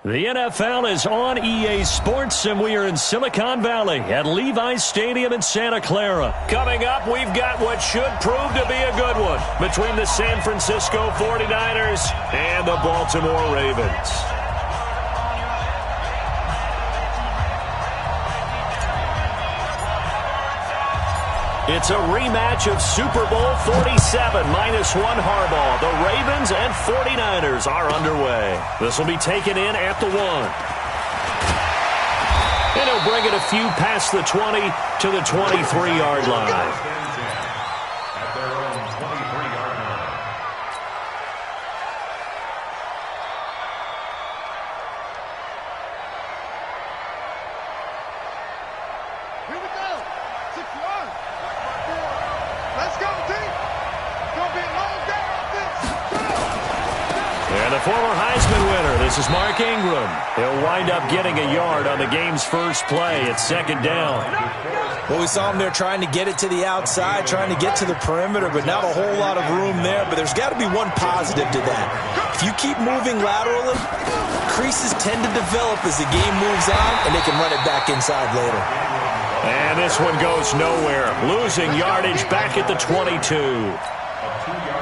The NFL is on EA Sports, and we are in Silicon Valley at Levi's Stadium in Santa Clara. Coming up, we've got what should prove to be a good one between the San Francisco 49ers and the Baltimore Ravens. It's a rematch of Super Bowl 47 -1 Harbaugh. The Ravens and 49ers are underway. This will be taken in at the 1. And he'll bring it a few past the 20 to the 23-yard line. This is Mark Ingram. He'll wind up getting a yard on the game's first play. It's second down. Well, we saw him there trying to get it to the outside, trying to get to the perimeter, but not a whole lot of room there. But there's got to be one positive to that. If you keep moving laterally, creases tend to develop as the game moves on, and they can run it back inside later. And this one goes nowhere. Losing yardage back at the 22.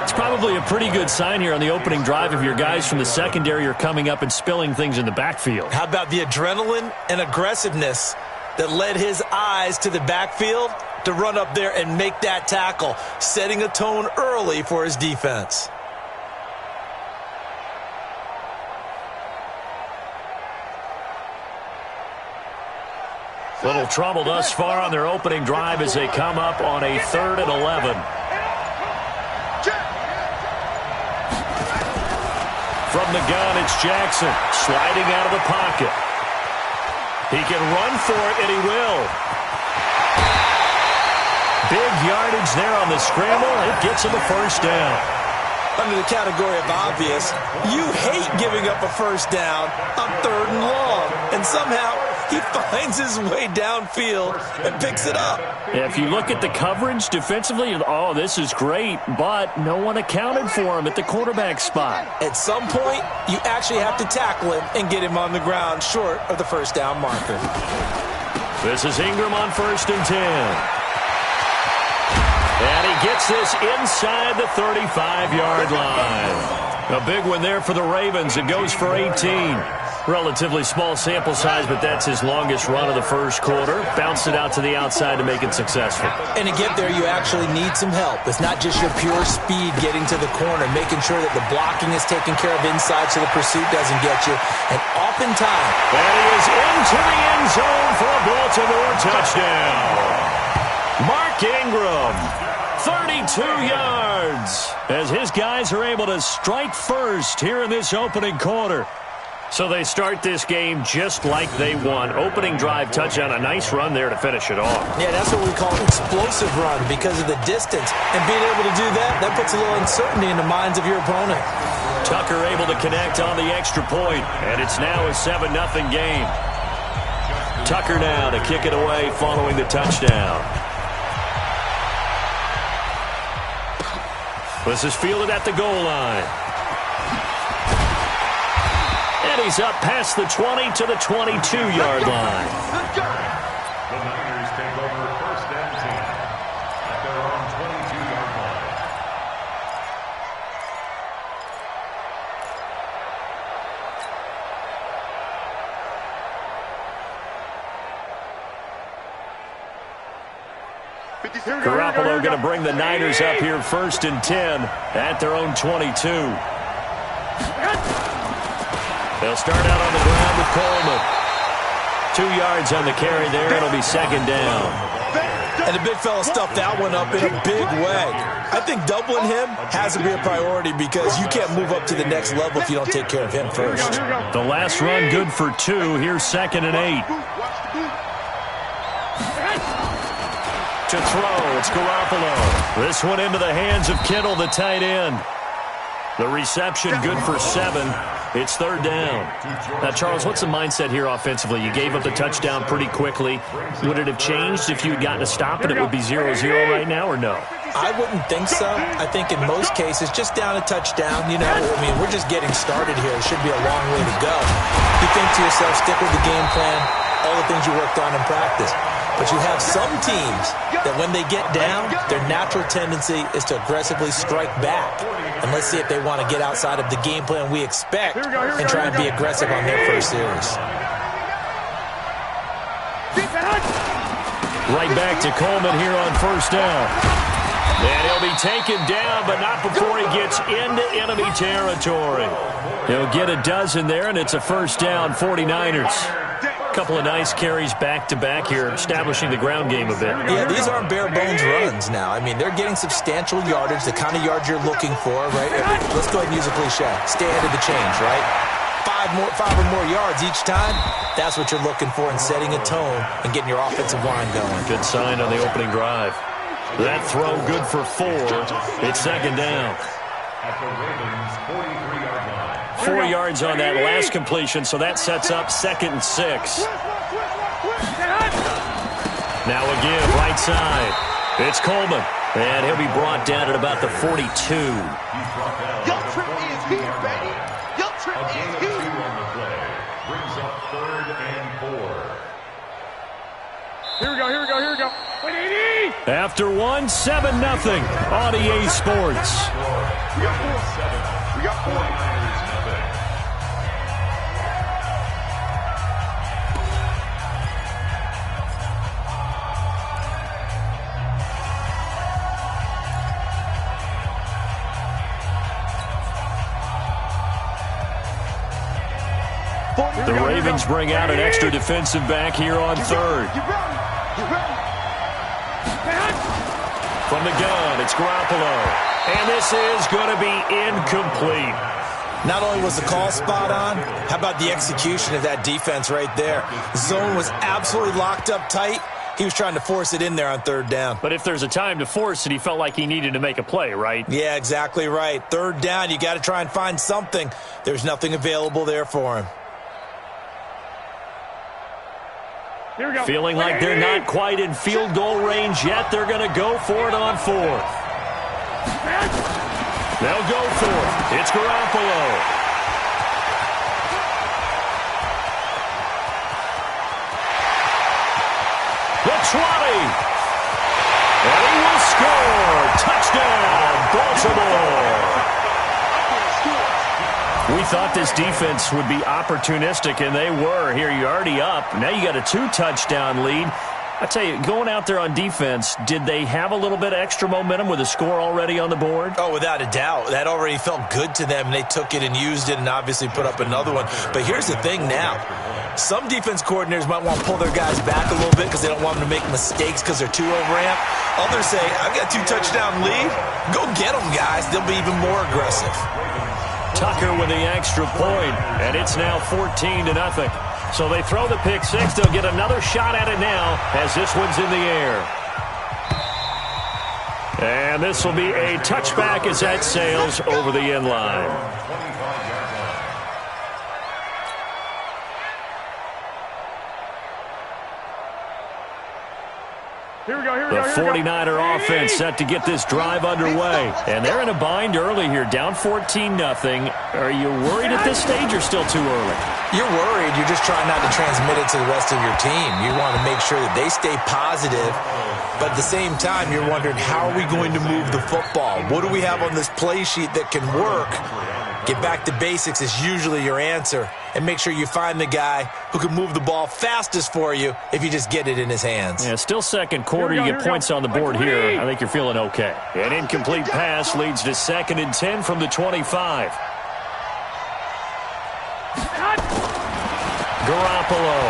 It's probably a pretty good sign here on the opening drive if your guys from the secondary are coming up and spilling things in the backfield. How about the adrenaline and aggressiveness that led his eyes to the backfield to run up there and make that tackle, setting a tone early for his defense. Little trouble thus far on their opening drive as they come up on a 3rd and 11. From the gun, it's Jackson sliding out of the pocket. He can run for it, and he will. Big yardage there on the scramble. It gets him a first down. Under the category of obvious, you hate giving up a first down on 3rd and long. And somehow he finds his way downfield and picks it up. If you look at the coverage defensively, oh, this is great, but no one accounted for him at the quarterback spot. At some point, you actually have to tackle him and get him on the ground short of the first down marker. This is Ingram on 1st and 10. And he gets this inside the 35-yard line. A big one there for the Ravens. It goes for 18. Relatively small sample size, but that's his longest run of the first quarter. Bounced it out to the outside to make it successful. And to get there, you actually need some help. It's not just your pure speed getting to the corner, making sure that the blocking is taken care of inside so the pursuit doesn't get you. And oftentimes... And he is into the end zone for a Baltimore touchdown. Mark Ingram, 32 yards, as his guys are able to strike first here in this opening quarter. So they start this game just like they won. Opening drive touchdown, a nice run there to finish it off. Yeah, that's what we call an explosive run because of the distance. And being able to do that, that puts a little uncertainty in the minds of your opponent. Tucker able to connect on the extra point, and it's now a 7-0 game. Tucker now to kick it away following the touchdown. This is fielded at the goal line. And he's up past the 20 to the 22-yard line. The Niners take over 1st and 10 at their own 22-yard line. Garoppolo going to bring the Niners up here 1st and 10 at their own 22. They'll start out on the ground with Coleman. 2 yards on the carry there. It'll be 2nd down. And the big fella stuffed that one up in a big way. I think doubling him has to be a priority because you can't move up to the next level if you don't take care of him first. The last run good for 2. Here's 2nd and 8. To throw, it's Garoppolo. This one into the hands of Kittle, the tight end. The reception good for 7. It's third down. Now, Charles, what's the mindset here offensively? You gave up the touchdown pretty quickly. Would it have changed if you had gotten a stop and it would be 0-0 right now, or no? I wouldn't think so. I think in most cases, just down a touchdown, you know, I mean, we're just getting started here. It should be a long way to go. You think to yourself, stick with the game plan, all the things you worked on in practice. But you have some teams that when they get down, their natural tendency is to aggressively strike back. And let's see if they want to get outside of the game plan we expect and try and be aggressive on their first series. Right back to Coleman here on first down. And he'll be taken down, but not before he gets into enemy territory. He'll get a dozen there, and it's a first down, 49ers. Couple of nice carries back-to-back here, establishing the ground game a bit. Yeah, these aren't bare-bones runs now. I mean, they're getting substantial yardage, the kind of yards you're looking for, right? Let's go ahead and use a cliche. Stay ahead of the change, right? Five or more yards each time, that's what you're looking for in setting a tone and getting your offensive line going. Good sign on the opening drive. That throw good for 4. It's second down. At the Ravens' 43-yard line. 4 yards on that last completion, so that sets up 2nd and 6. Now again, right side. It's Coleman, and he'll be brought down at about the 42. Your trip is here, baby. Your trip is here. On the play brings up 3rd and 4. Here we go. Wait, 80. After 1, 7-0 on EA Sports. We got 49ers nothing. The Ravens bring out an extra defensive back here on 3rd. From the gun, it's Garoppolo. And this is going to be incomplete. Not only was the call spot on, how about the execution of that defense right there? Zone was absolutely locked up tight. He was trying to force it in there on 3rd down. But if there's a time to force it, he felt like he needed to make a play, right? Yeah, exactly right. 3rd down, you got to try and find something. There's nothing available there for him. Here we go. Feeling like they're not quite in field goal range yet. They're going to go for it on 4th. They'll go for it. It's Garoppolo. The 20. And he will score. Touchdown, Baltimore. We thought this defense would be opportunistic, and they were. Here, you're already up. Now you got a 2-touchdown lead. I tell you, going out there on defense, did they have a little bit of extra momentum with a score already on the board? Oh, without a doubt. That already felt good to them, and they took it and used it and obviously put up another one. But here's the thing now. Some defense coordinators might want to pull their guys back a little bit because they don't want them to make mistakes because they're too overamped. Others say, I've got a 2-touchdown lead. Go get them, guys. They'll be even more aggressive. Tucker with the extra point, and it's now 14-0. So they throw the pick 6. They'll get another shot at it now as this one's in the air. And this will be a touchback as that sails over the end line. Here we go. The 49er offense set to get this drive underway. And they're in a bind early here, down 14-0. Are you worried at this stage or still too early? You're worried. You're just trying not to transmit it to the rest of your team. You want to make sure that they stay positive. But at the same time, you're wondering, how are we going to move the football? What do we have on this play sheet that can work? Get back to basics is usually your answer. And make sure you find the guy who can move the ball fastest for you if you just get it in his hands. Yeah, still second quarter. You get points on the board here. I think you're feeling okay. An incomplete pass leads to 2nd and 10 from the 25. Garoppolo.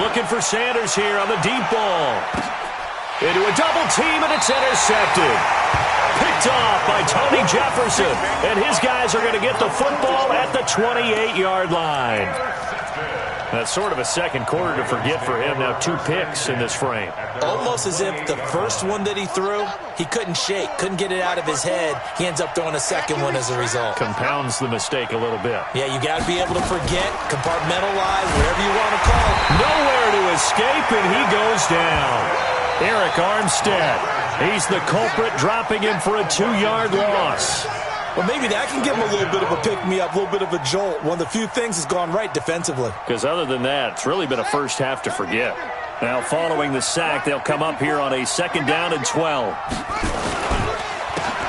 Looking for Sanders here on the deep ball. Into a double team, and it's intercepted. Picked off by Tony Jefferson. And his guys are going to get the football at the 28-yard line. That's sort of a second quarter to forget for him. Now 2 picks in this frame. Almost as if the first one that he threw, he couldn't shake, couldn't get it out of his head. He ends up throwing a second one as a result. Compounds the mistake a little bit. Yeah, you got to be able to forget, compartmentalize, whatever you want to call it. Nowhere to escape, and he goes down. Eric Armstead, he's the culprit, dropping him for a 2-yard loss. Well, maybe that can give him a little bit of a pick-me-up, a little bit of a jolt. One of the few things has gone right defensively. Because other than that, it's really been a first half to forget. Now, following the sack, they'll come up here on a 2nd down and 12.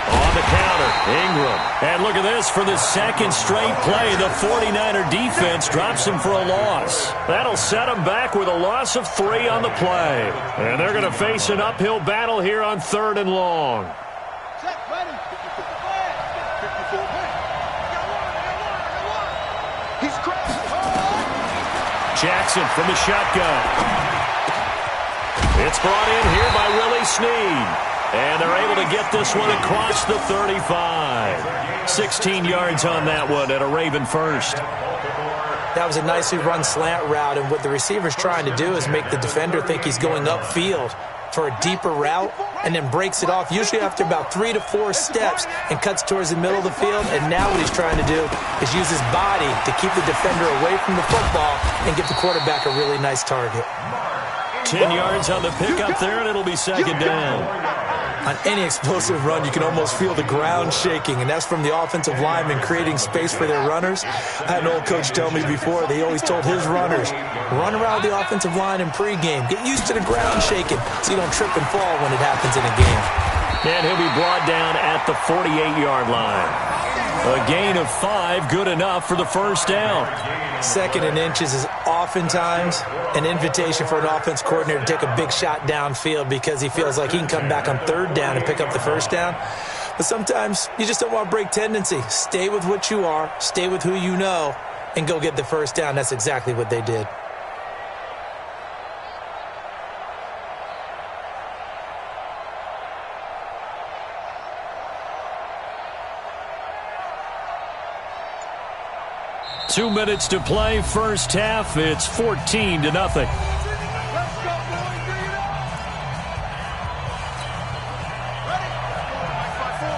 On the counter, Ingram. And look at this, for the second straight play, the 49er defense drops him for a loss. That'll set him back with a loss of 3 on the play. And they're going to face an uphill battle here on 3rd and long. Jackson from the shotgun. It's brought in here by Willie Snead. And they're able to get this one across the 35. 16 yards on that one at a Raven first. That was a nicely run slant route, and what the receiver's trying to do is make the defender think he's going upfield for a deeper route, and then breaks it off, usually after about 3 to 4 steps, and cuts towards the middle of the field. And now what he's trying to do is use his body to keep the defender away from the football and give the quarterback a really nice target. 10 yards on the pickup there, and it'll be 2nd down. On any explosive run, you can almost feel the ground shaking, and that's from the offensive linemen creating space for their runners. I had an old coach tell me before, they always told his runners, run around the offensive line in pregame. Get used to the ground shaking so you don't trip and fall when it happens in a game. And he'll be brought down at the 48-yard line. A gain of 5, good enough for the 1st down. 2nd and inches is oftentimes an invitation for an offense coordinator to take a big shot downfield because he feels like he can come back on 3rd down and pick up the 1st down. But sometimes you just don't want to break tendency. Stay with what you are, stay with who you know, and go get the 1st down. That's exactly what they did. Two minutes to play, first half. It's 14-0.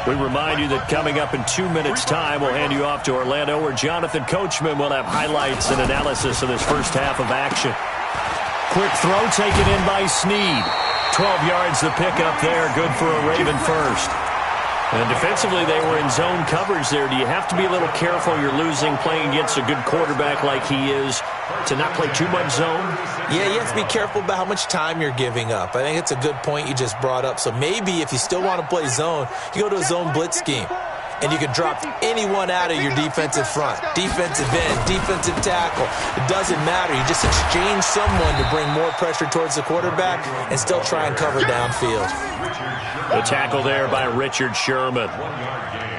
We remind you that coming up in 2 minutes' time, we'll hand you off to Orlando, where Jonathan Coachman will have highlights and analysis of this first half of action. Quick throw taken in by Snead. 12 yards the pickup there, good for a Raven first. And defensively, they were in zone coverage there. Do you have to be a little careful? You're losing, playing against a good quarterback like he is, to not play too much zone? Yeah, you have to be careful about how much time you're giving up. I think it's a good point you just brought up. So maybe if you still want to play zone, you go to a zone blitz scheme. And you can drop anyone out of your defensive front, defensive end, defensive tackle. It doesn't matter. You just exchange someone to bring more pressure towards the quarterback and still try and cover downfield. The tackle there by Richard Sherman.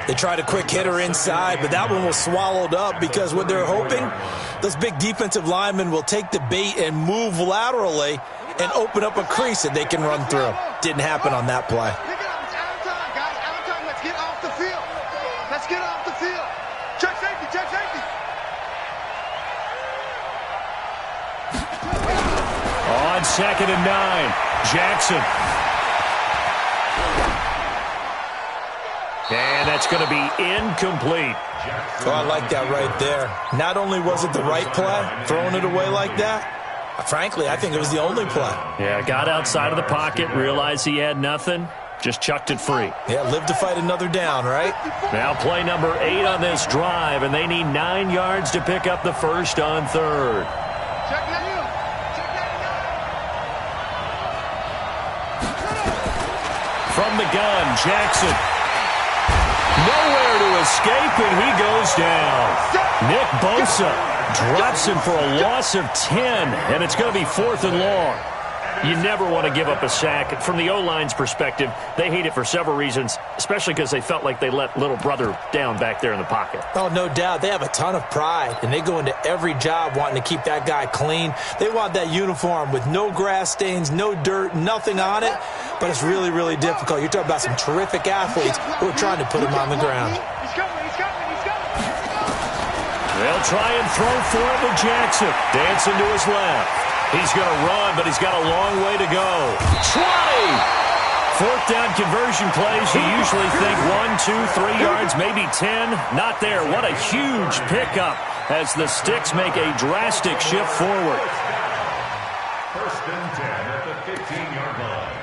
They tried a quick hitter inside, but that one was swallowed up because what they're hoping, those big defensive linemen will take the bait and move laterally and open up a crease that they can run through. Didn't happen on that play. Let's get off the field. Check safety, check safety. On 2nd and 9, Jackson. And that's going to be incomplete. Oh, I like that right there. Not only was it the right play, throwing it away like that, frankly, I think it was the only play. Yeah, got outside of the pocket, realized he had nothing. Just chucked it free. Yeah, live to fight another down, right? Now play number 8 on this drive, and they need 9 yards to pick up the first on 3rd. From the gun, Jackson. Nowhere to escape, and he goes down. Nick Bosa drops him for a loss of 10, and it's going to be 4th and long. You never want to give up a sack. From the O-line's perspective, they hate it for several reasons, especially because they felt like they let little brother down back there in the pocket. Oh, no doubt. They have a ton of pride, and they go into every job wanting to keep that guy clean. They want that uniform with no grass stains, no dirt, nothing on it, but it's really, really difficult. You're talking about some terrific athletes who are trying to put him on the ground. They'll try and throw for it with Jackson. Dancing to his left. He's going to run, but he's got a long way to go. 20! Fourth down conversion plays, you usually think 1, 2, 3 yards, maybe 10. Not there. What a huge pickup as the Sticks make a drastic shift forward. First and 10 at the 15-yard line.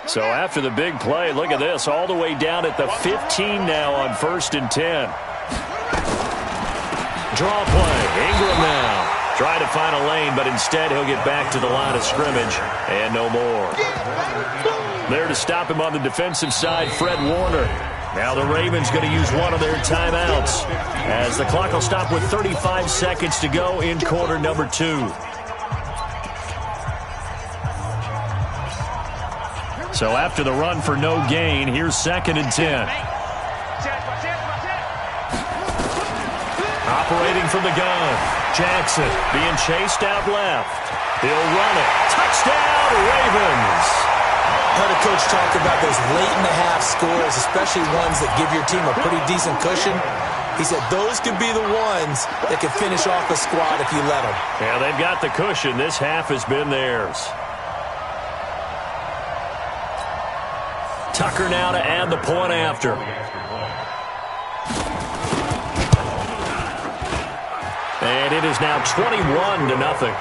So after the big play, look at this, all the way down at the 15 now on first and 10. Draw play, Ingram now. Try to find a lane, but instead he'll get back to the line of scrimmage and no more. There to stop him on the defensive side, Fred Warner. Now the Ravens going to use one of their timeouts as the clock will stop with 35 seconds to go in quarter number 2. So after the run for no gain, here's second and 10. Operating from the gun. Jackson being chased out left. He'll run it. Touchdown, Ravens. Heard a coach talk about those late-in-the-half scores, especially ones that give your team a pretty decent cushion. He said those could be the ones that can finish off a squad if you let them. Yeah, they've got the cushion. This half has been theirs. Tucker now to add the point after. And it is now 21-0.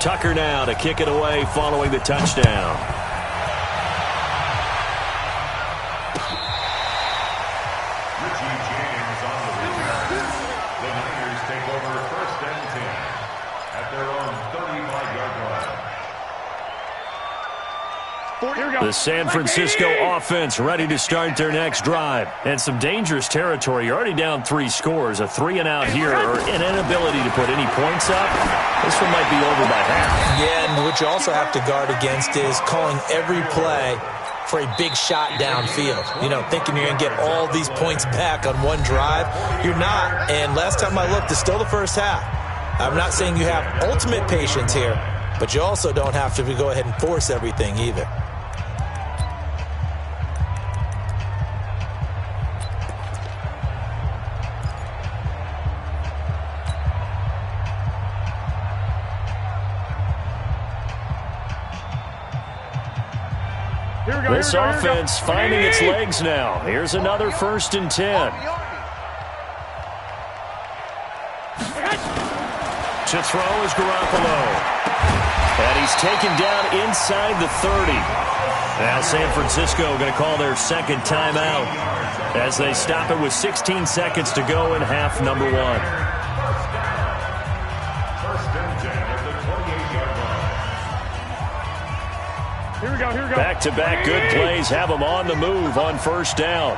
Tucker now to kick it away following the touchdown. The Niners take over first and 10 at their own 35-yard line. The San Francisco offense ready to start their next drive. And some dangerous territory. You're already down 3 scores. A 3-and-out here or an inability to put any points up. This one might be over by half. Yeah, and what you also have to guard against is calling every play for a big shot downfield. You know, thinking you're going to get all these points back on one drive. You're not. And last time I looked, it's still the first half. I'm not saying you have ultimate patience here, but you also don't have to go ahead and force everything either. This offense finding its legs now. Here's another first and 10. To throw is Garoppolo. And he's taken down inside the 30. Now San Francisco going to call their second timeout as they stop it with 16 seconds to go in half number 1. Back-to-back good plays have them on the move on first down.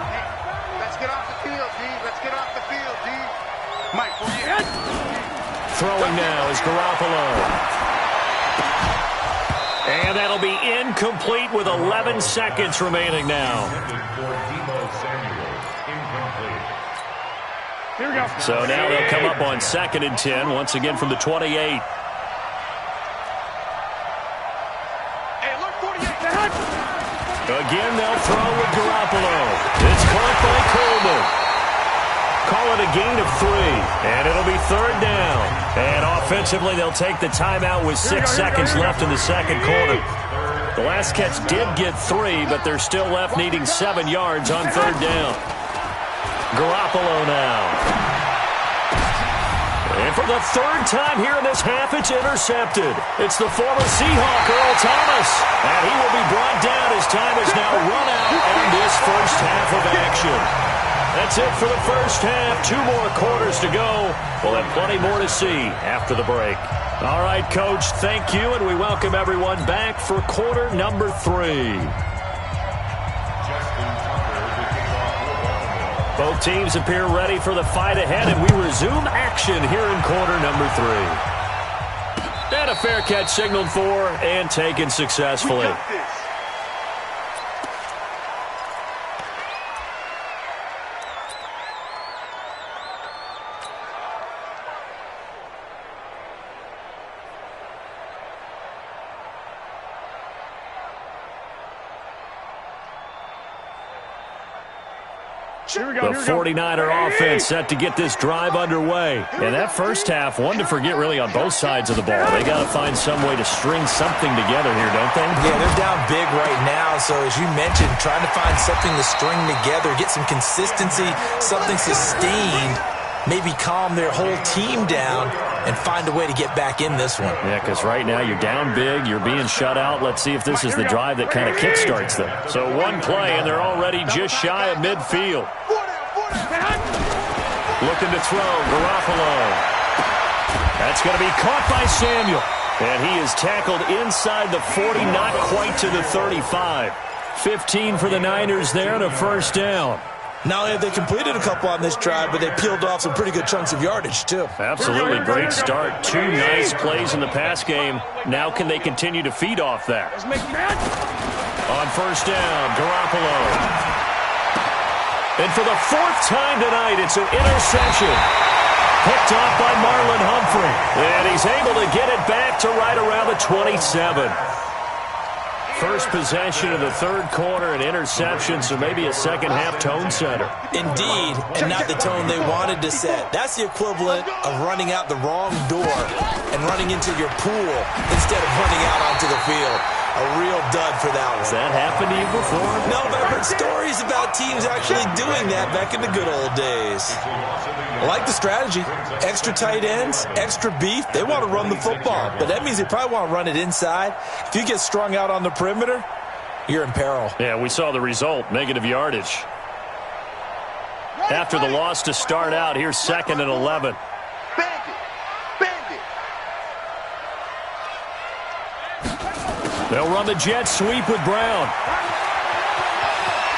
Let's get off the field, D. Let's get off the field, D. Mike, throwing now is Garoppolo. And that'll be incomplete with 11 seconds remaining now. So now they'll come up on second and 10 once again from the 28. Again, they'll throw with Garoppolo. It's caught by Coleman. Call it a gain of 3, and it'll be third down. And offensively, they'll take the timeout with 6 seconds left in the second quarter. The last catch did get 3, but they're still left needing 7 yards on third down. Garoppolo now. And for the third time here in this half, it's intercepted. It's the former Seahawk, Earl Thomas. And he will be brought down as time is now run out on this first half of action. That's it for the first half. 2 more quarters to go. We'll have plenty more to see after the break. All right, Coach, thank you, and we welcome everyone back for quarter number 3. Both teams appear ready for the fight ahead, and we resume action here in quarter number 3. And a fair catch signaled for and taken successfully. The 49er offense set to get this drive underway. And that first half, one to forget really on both sides of the ball. They got to find some way to string something together here, don't they? Yeah, they're down big right now. So as you mentioned, trying to find something to string together, get some consistency, something sustained, maybe calm their whole team down and find a way to get back in this one. Yeah, because right now you're down big, you're being shut out. Let's see if this is the drive that kind of kickstarts them. So one play, and they're already just shy of midfield. Looking to throw, Garoppolo. That's going to be caught by Samuel. And he is tackled inside the 40, not quite to the 35. 15 for the Niners there and a first down. Not only have they completed a couple on this drive, but they peeled off some pretty good chunks of yardage, too. Absolutely great start. Two nice plays in the pass game. Now can they continue to feed off that? On first down, Garoppolo. And for the fourth time tonight, it's an interception. Picked off by Marlon Humphrey. And he's able to get it back to right around the 27. First possession of the third quarter, an interception, so maybe a second-half tone setter. Indeed, and not the tone they wanted to set. That's the equivalent of running out the wrong door and running into your pool instead of running out onto the field. A real dud for that one. Has that happened to you before? No, but I've heard stories about teams actually doing that back in the good old days. I like the strategy. Extra tight ends, extra beef. They want to run the football, but that means they probably want to run it inside. If you get strung out on the perimeter, you're in peril. Yeah, we saw the result, negative yardage. After the loss to start out, here's 2nd and 11. They'll run the jet sweep with Brown.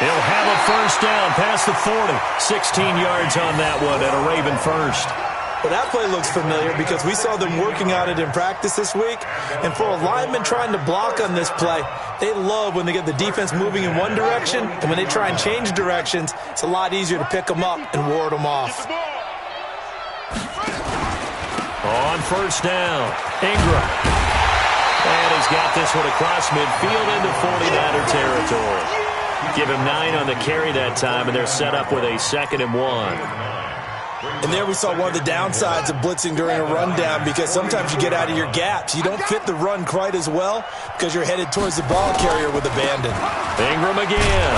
He'll have a first down past the 40. 16 yards on that one and a Raven first. Well, that play looks familiar because we saw them working on it in practice this week. And for a lineman trying to block on this play, they love when they get the defense moving in one direction. And when they try and change directions, it's a lot easier to pick them up and ward them off. On first down, Ingram. And he's got this one across midfield into 49er territory. Give him 9 on the carry that time, and they're set up with a 2nd and 1. And there we saw one of the downsides of blitzing during a rundown because sometimes you get out of your gaps. You don't fit the run quite as well because you're headed towards the ball carrier with abandon. Ingram again.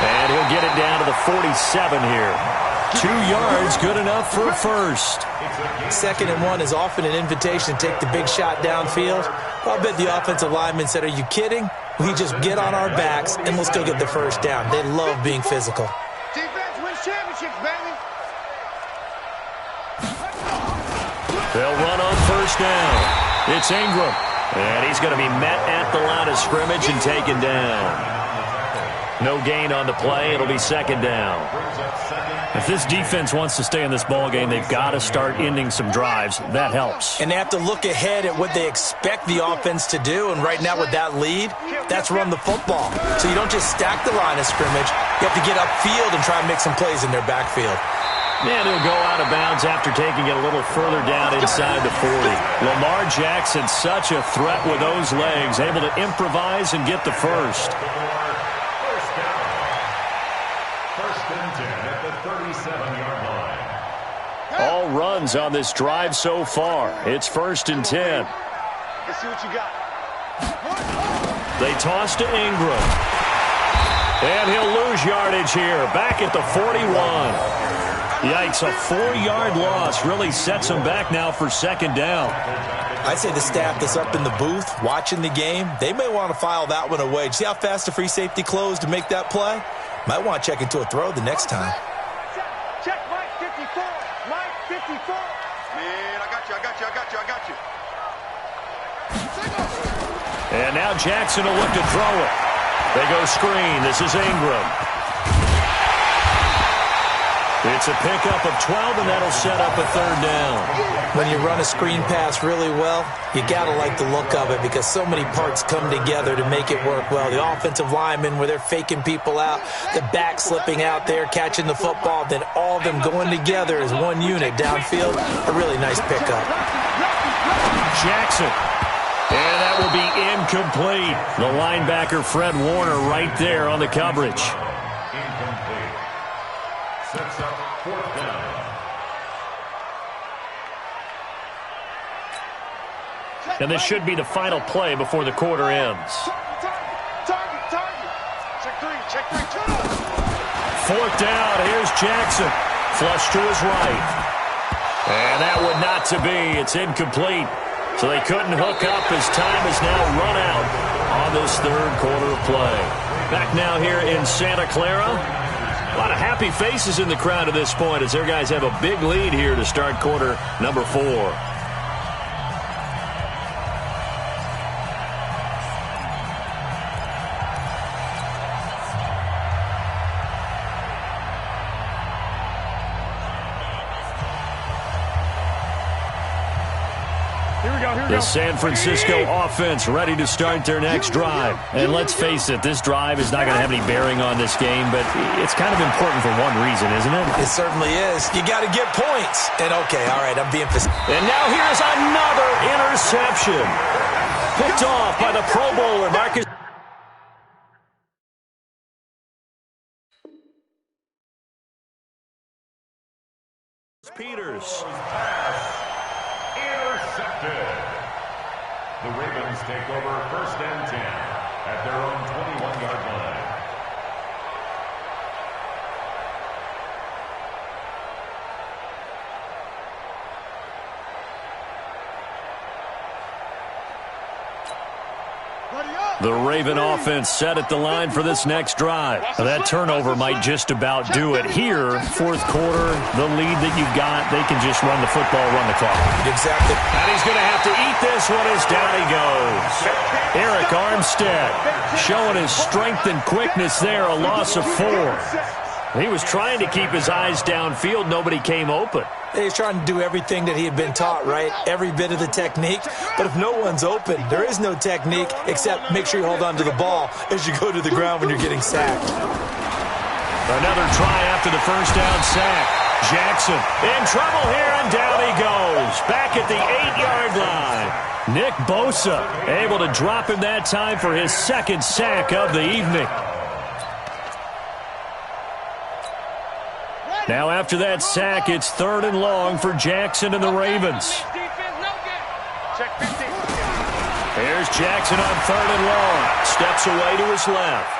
And he'll get it down to the 47 here. 2 yards, good enough for a first. 2nd and 1 is often an invitation to take the big shot downfield. I'll bet the offensive lineman said, are you kidding? We just get on our backs and let's go get the first down. They love being physical. Defense wins championships, baby. They'll run on first down. It's Ingram. And he's going to be met at the line of scrimmage and taken down. No gain on the play. It'll be 2nd down. If this defense wants to stay in this ball game, they've got to start ending some drives. That helps. And they have to look ahead at what they expect the offense to do. And right now with that lead, that's run the football. So you don't just stack the line of scrimmage. You have to get upfield and try and make some plays in their backfield. And he'll go out of bounds after taking it a little further down inside the 40. Lamar Jackson, such a threat with those legs, able to improvise and get the first. First and 10 at the 37-yard line. All runs on this drive so far. It's 1st and 10. Let's see what you got. They toss to Ingram. And he'll lose yardage here. Back at the 41. Yikes, a 4-yard loss really sets him back now for 2nd down. I'd say the staff that's up in the booth watching the game, they may want to file that one away. Did you see how fast the free safety closed to make that play? Might want to check into a throw the next time. Check Mike 54. Mike 54. Man, I got you. And now Jackson will look to throw it. They go screen. This is Ingram. It's a pickup of 12, and that'll set up a 3rd down. When you run a screen pass really well, you got to like the look of it because so many parts come together to make it work well. The offensive linemen, where they're faking people out, the back slipping out there, catching the football, then all of them going together as one unit downfield. A really nice pickup. Jackson. And that will be incomplete. The linebacker, Fred Warner, right there on the coverage. Incomplete. sets up 4th down. And this should be the final play before the quarter ends. Target. Check three. 4th down. Here's Jackson. Flush to his right. And that would not to be. It's incomplete. So they couldn't hook up as time has now run out on this 3rd quarter of play. Back now here in Santa Clara. A lot of happy faces in the crowd at this point as their guys have a big lead here to start quarter number 4. The San Francisco offense ready to start their next drive. And let's face it, this drive is not going to have any bearing on this game, but it's kind of important for one reason, isn't it? It certainly is. You got to get points. And okay, all right, I'm being facetious. And now here's another interception. Picked off by the Pro Bowler, Marcus Peters. Intercepted. The Ravens take over 1st and 10 at their own 21-yard line. The Raven offense set at the line for this next drive. That turnover might just about do it. Here, 4th quarter, the lead that you've got, they can just run the football, run the clock. Exactly. And he's going to have to eat this one as down he goes. Eric Armstead showing his strength and quickness there, a loss of 4. He was trying to keep his eyes downfield. Nobody came open. He's trying to do everything that he had been taught, right? Every bit of the technique. But if no one's open, there is no technique except make sure you hold on to the ball as you go to the ground when you're getting sacked. Another try after the 1st down sack. Jackson in trouble here, and down he goes. Back at the 8-yard line. Nick Bosa able to drop him that time for his 2nd sack of the evening. Now after that sack, it's 3rd and long for Jackson and the Ravens. Here's Jackson on 3rd and long. Steps away to his left.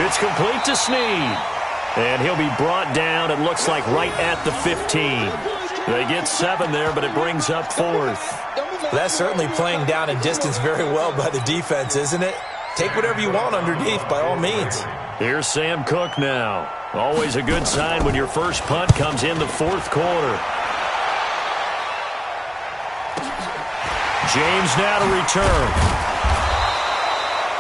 It's complete to Snead. And he'll be brought down, it looks like, right at the 15. They get 7 there, but it brings up 4th. That's certainly playing down in distance very well by the defense, isn't it? Take whatever you want underneath, by all means. Here's Sam Cook now. Always a good sign when your first punt comes in the 4th quarter. James now to return.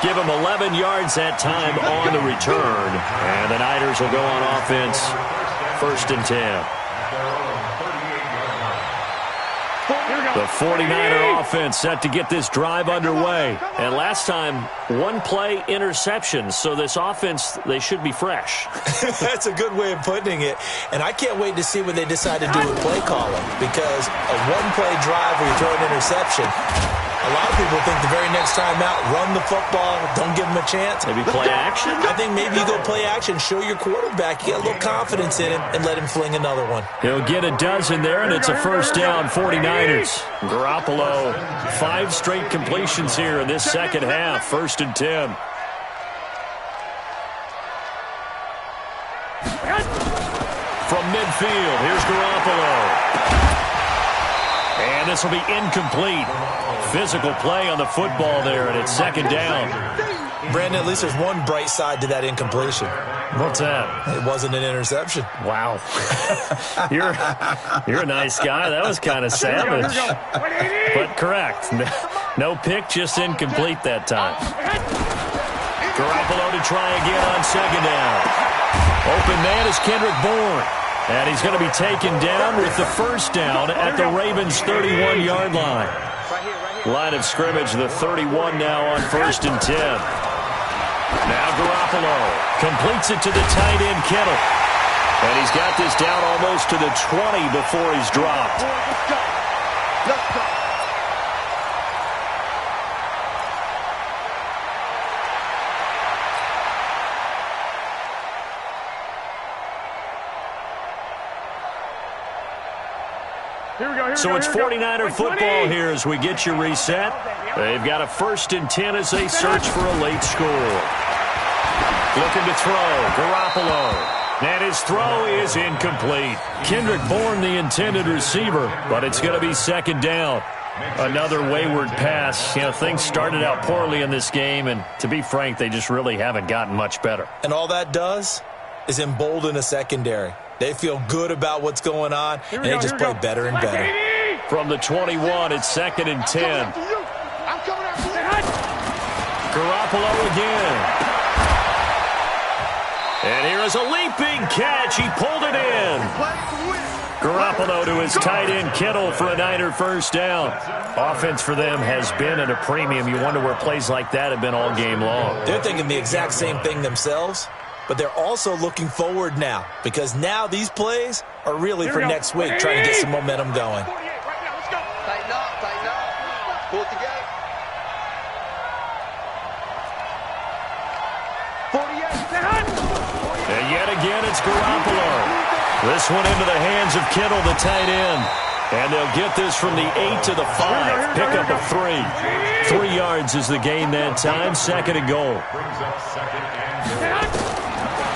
Give him 11 yards that time on the return. And the Niners will go on offense. 1st and 10. The 49er offense set to get this drive underway. And last time, 1-play interception. So this offense, they should be fresh. That's a good way of putting it. And I can't wait to see what they decide to do with play calling. Because a 1-play drive where you throw an interception, a lot of people think the very next time out, run the football, don't give him a chance. Maybe play action? I think maybe you go play action, show your quarterback, you get a little confidence in him, and let him fling another one. He'll get a dozen there, and it's a 1st down, 49ers. Garoppolo, 5 straight completions here in this second half, 1st and 10. From midfield, here's Garoppolo. And this will be incomplete. Physical play on the football there, and it's 2nd down. Brandon, at least there's one bright side to that incompletion. What's that? It wasn't an interception. Wow. You're a nice guy. That was kind of savage. But correct. No pick, just incomplete that time. Garoppolo to try again on 2nd down. Open man is Kendrick Bourne. And he's going to be taken down with the 1st down at the Ravens' 31-yard line. Line of scrimmage, the 31 now on 1st and 10. Now Garoppolo completes it to the tight end, Kittle. And he's got this down almost to the 20 before he's dropped. Let's go. So it's 49er football here as we get you reset. They've got a 1st and 10 as they search for a late score. Looking to throw, Garoppolo. And his throw is incomplete. Kendrick Bourne, the intended receiver, but it's going to be 2nd down. Another wayward pass. You know, things started out poorly in this game, and to be frank, they just really haven't gotten much better. And all that does is embolden a secondary. They feel good about what's going on, and they just play better and better. From the 21, it's 2nd and 10. Garoppolo again. And here is a leaping catch. He pulled it in. Garoppolo to his tight end, Kittle, for a Niner 1st down. Offense for them has been at a premium. You wonder where plays like that have been all game long. They're thinking the exact same thing themselves, but they're also looking forward now because now these plays are really for next week, trying to get some momentum going. Tighten up. Pull it together. 48. And yet again, it's Garoppolo. This one into the hands of Kittle, the tight end. And they'll get this from the 8 to the 5. Pick up a 3. 3 yards is the gain that time. 2nd and goal.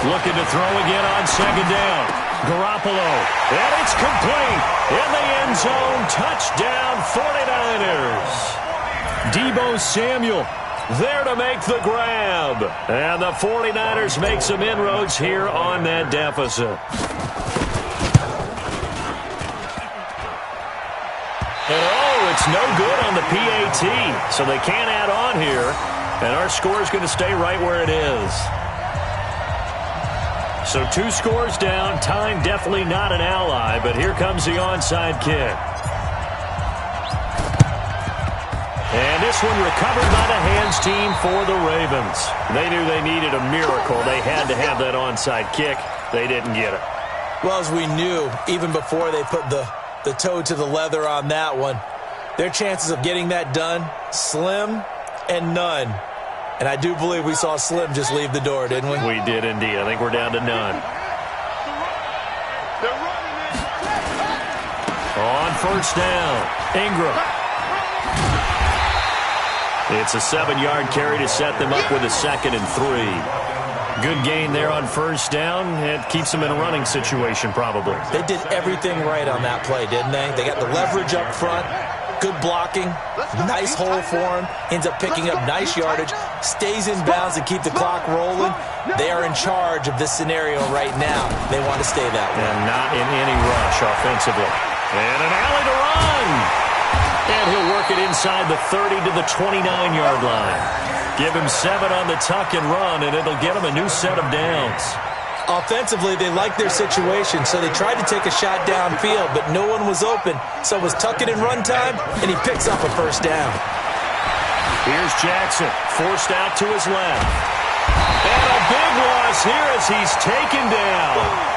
Looking to throw again on 2nd down. Garoppolo. And it's complete. In the end zone. Touchdown 49ers. Deebo Samuel there to make the grab. And the 49ers make some inroads here on that deficit. And it's no good on the PAT. So they can't add on here. And our score is going to stay right where it is. So 2 scores down. Time definitely not an ally. But here comes the onside kick. And this one recovered by the hands team for the Ravens. They knew they needed a miracle. They had to have that onside kick. They didn't get it. Well, as we knew, even before they put the toe to the leather on that one, their chances of getting that done, slim and none. And I do believe we saw Slim just leave the door, didn't we? We did indeed. I think we're down to none. On 1st down, Ingram. It's a 7-yard carry to set them up with a 2nd and 3. Good gain there on 1st down. It keeps them in a running situation probably. They did everything right on that play, didn't they? They got the leverage up front, good blocking, nice hole for him, ends up picking up nice yardage, stays in bounds and keep the clock rolling. They are in charge of this scenario right now. They want to stay that way. And not in any rush offensively. And an alley to run. And he'll work it inside the 30 to the 29-yard line. Give him 7 on the tuck and run, and it'll get him a new set of downs. Offensively, they liked their situation, so they tried to take a shot downfield, but no one was open. So it was tuck it and run time, and he picks up a 1st down. Here's Jackson, forced out to his left. And a big loss here as he's taken down.